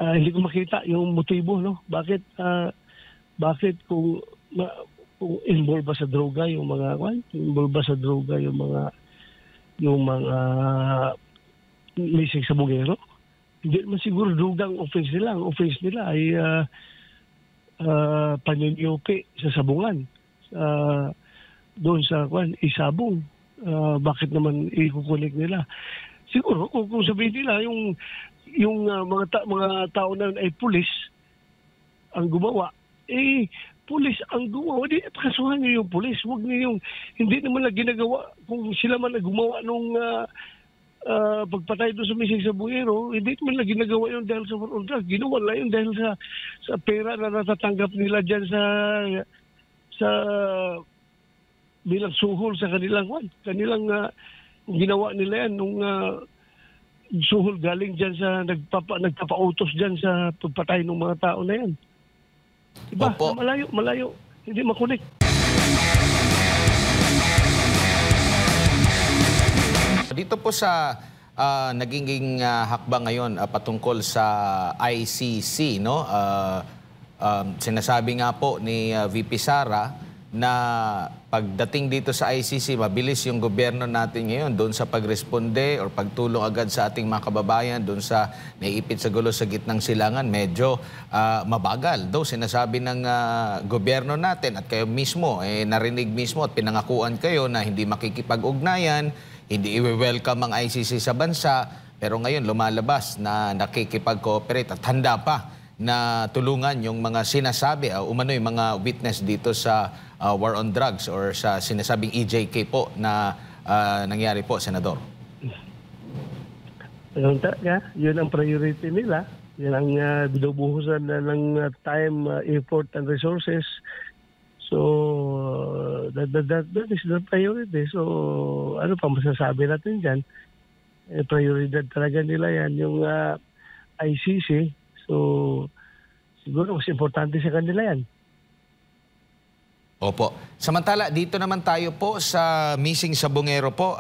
hindi ko makita yung motibo, no? Bakit kung involved ba sa droga yung mga involved ba sa droga yung mga missing sa bungero? Hindi naman siguro droga ang offense nila. Ang offense nila ay panyonyupi sa sabungan. Doon sa isabong. Bakit naman ikukunik nila? Siguro kung sabihin nila yung mga tao na ay pulis ang gumawa, pulis ang gumawa, di pakasuhan niyo yung pulis. Huwag niyo hindi naman na ginagawa, kung sila man na gumawa nung pagpatay doon sa missing sa bungero, hindi naman na ginagawa yun dahil sa war on drugs. Ginawa lang yun dahil sa pera na natatanggap nila dyan sa bilang suhol sa kanilang ginawa nila yan nung suhol galing dyan sa nagpapautos dyan sa pagpatay ng mga tao na yan. Diba? Opo. Malayo. Hindi makunik. Dito po sa naging hakbang ngayon patungkol sa ICC, no? Sinasabi nga po ni VP Sara na pagdating dito sa ICC, mabilis yung gobyerno natin ngayon doon sa pagresponde or pagtulong agad sa ating mga kababayan doon sa naiipit sa gulo sa gitnang silangan, medyo mabagal. Though sinasabi ng gobyerno natin at kayo mismo, narinig mismo at pinangakuan kayo na hindi makikipag-ugnayan, hindi i-welcome ang ICC sa bansa, pero ngayon lumalabas na nakikipag-cooperate at handa pa na tulungan yung mga sinasabi, umano yung mga witness dito sa war on drugs or sa sinasabing EJK po na nangyari po, Senador. Yun ang priority nila. Yan ang binubuhusan na ng time, effort, and resources. So, that is the priority. So, ano pa masasabi natin dyan? Prioridad talaga nila yan, yung ICC. So, siguro mas importante sa kanila yan. Opo. Samantala, dito naman tayo po sa missing sa bungero po,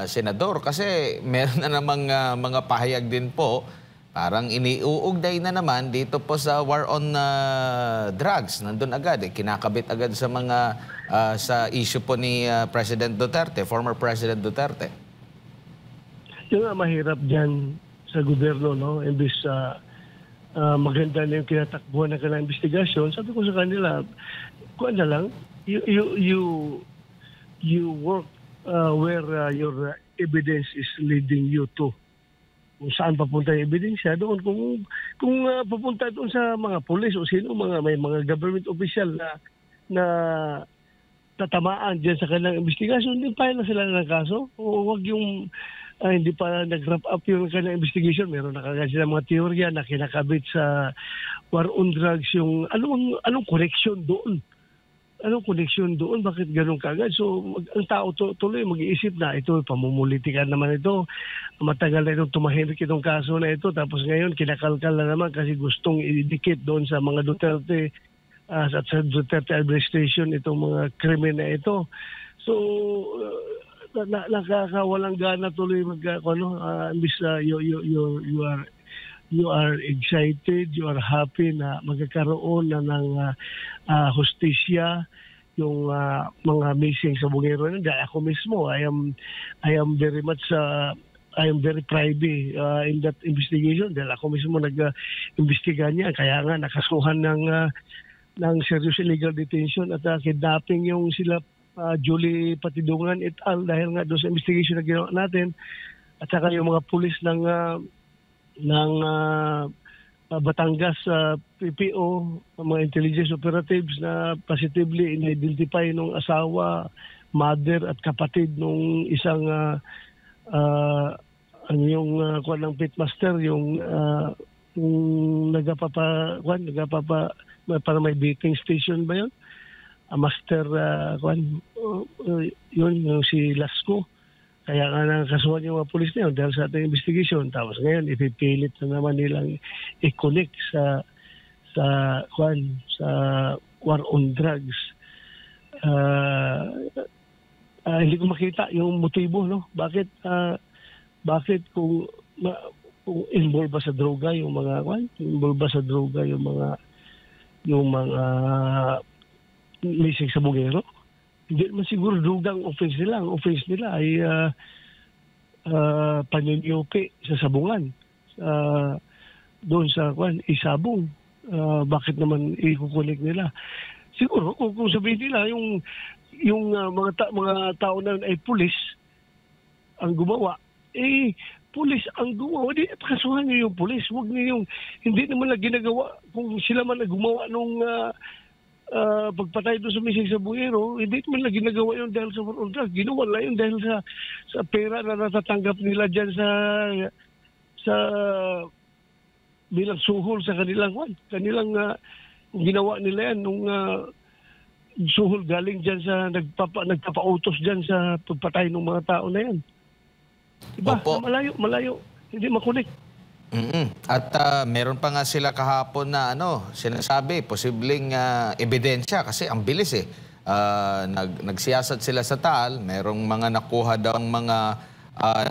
Senador, kasi meron na namang mga pahayag din po, parang iniuugday na naman dito po sa war on drugs. Nandun agad, kinakabit agad sa mga sa issue po ni President Duterte, former President Duterte. Yung mahirap dyan sa gobyerno, no? Imbis maganda na yung kinatakbuhan ng kanilang investigasyon, sabi ko sa kanila, kuha na lang, you work where your evidence is leading you to. Kung saan papunta yung ebidensya, doon kung papunta doon sa mga pulis o sino, may mga government official na tatamaan dyan sa kanilang investigasyon, hindi pa na sila ng kaso. O wag yung hindi pa nag-wrap up yung kanilang investigation. Meron na kagad sila mga teorya na kinakabit sa war on drugs. Yung anong connection doon? Anong connection doon? Bakit ganun kagad? So, ang tao tuloy mag-iisip na ito, pamumulitikan naman ito. Matagal na itong tumahimik itong kaso na ito. Tapos ngayon, kinakalkal na naman kasi gustong idikit doon sa mga Duterte at sa Duterte administration itong mga krimen na ito. So, nakakawalang gana tuloy imbis you are excited, you are happy na magkakaroon na ng hustisya yung mga missing sa bungero na. Ako mismo, I am very much I am very privy in that investigation dahil ako mismo nag-imbestiga niya. Kaya nga nakasuhan ng serious illegal detention at kidnapping yung sila Julie Patidungan et al. Dahil nga doon sa investigation na ginawa natin at saka yung mga pulis ng Batangas PPO, mga intelligence operatives na positively in-identify nung asawa, mother at kapatid nung isang kuwan ng pitmaster, yung para may beating station ba yun? Master yun yung si Lasco. Kaya nga nakasuhan yung mga pulis na yun dahil sa ating investigation. Tapos ngayon, ipipilit na naman nilang i-connect sa war on drugs. Hindi ko makita yung motibo, no? Bakit kung involved ba sa droga yung mga involved ba sa droga yung mga missing sa bungero. Hindi naman siguro droga ang offense nila. Ang offense nila ay panyonyupi sa sabungan. Doon sa isabong. Bakit naman ikukunik nila? Siguro kung sabihin nila yung mga tao na ay pulis ang gumawa, pulis ang gumawa, di pakasuhan niyo yung pulis. Huwag niyo hindi naman na ginagawa, kung sila man na gumawa nung pagpatay doon sa missing sa buhero, hindi naman na ginagawa yun dahil sa war on drugs. Ginawa lang yun dahil sa pera na natatanggap nila dyan sa bilang suhol sa kanilang ginawa nila yan nung suhol galing dyan sa nagpapautos dyan sa pagpatay ng mga tao na yan. Diba? Opo. Malayo. Hindi makunik. At meron pa nga sila kahapon na sinasabi, posibleng ebidensya kasi ang bilis eh. Nagsiyasat sila sa Taal, merong mga nakuha daw mga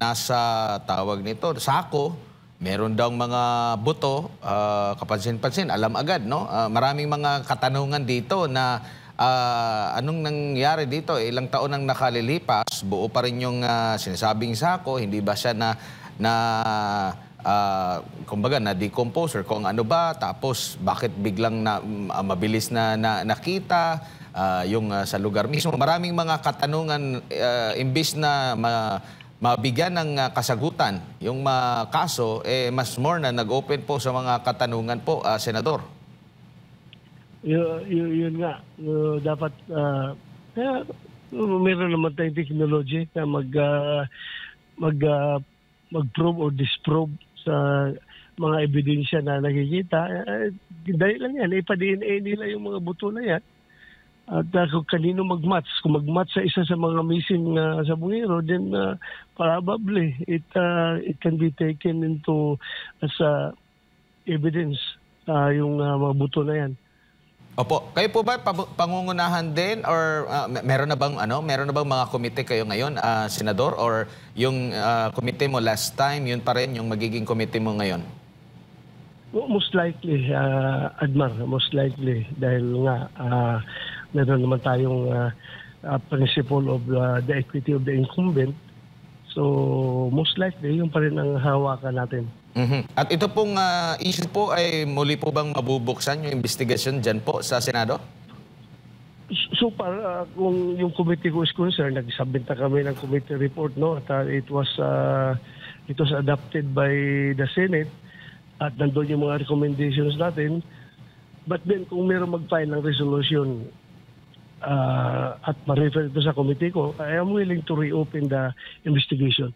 nasa tawag nito, sako, meron daw mga buto, kapansin-pansin, alam agad, no? Maraming mga katanungan dito na anong nangyari dito? Ilang taon nang nakalilipas, buo pa rin yung sinasabing sako, hindi ba siya kumbaga na-decompose or kung ano ba, tapos bakit biglang mabilis na nakita yung sa lugar mismo. Maraming mga katanungan, imbis na mabigyan ng kasagutan yung kaso, mas more na nag-open po sa mga katanungan po, Senador. Yun nga, dapat kaya meron naman tayong technology na mag-probe or disprobe sa mga ebidensya na nakikita. Dahil lang yan, ipa-DNA nila yung mga buto na yan. At kung kanino mag-match, kung mag-match sa isa sa mga missing sa bungero, then probably it can be taken into as evidence yung mga buto na yan. Opo, kayo po ba pangungunahan din or meron na bang mga komite kayo ngayon, Senador, or yung komite mo last time, yun pa rin yung magiging komite mo ngayon? Most likely, Admar, most likely dahil nga meron naman tayong principle of the equity of the incumbent. So most likely, yun pa rin ang hawakan natin. At ito pong issue po ay muli po bang mabubuksan yung investigasyon dyan po sa Senado? So far, kung yung committee ko is concerned, nagsubmit na kami ng committee report, no? At it was adopted by the Senate at nandun yung mga recommendations natin. But then kung meron mag-file ng resolution at ma-refer ito sa committee ko, I am willing to reopen the investigation.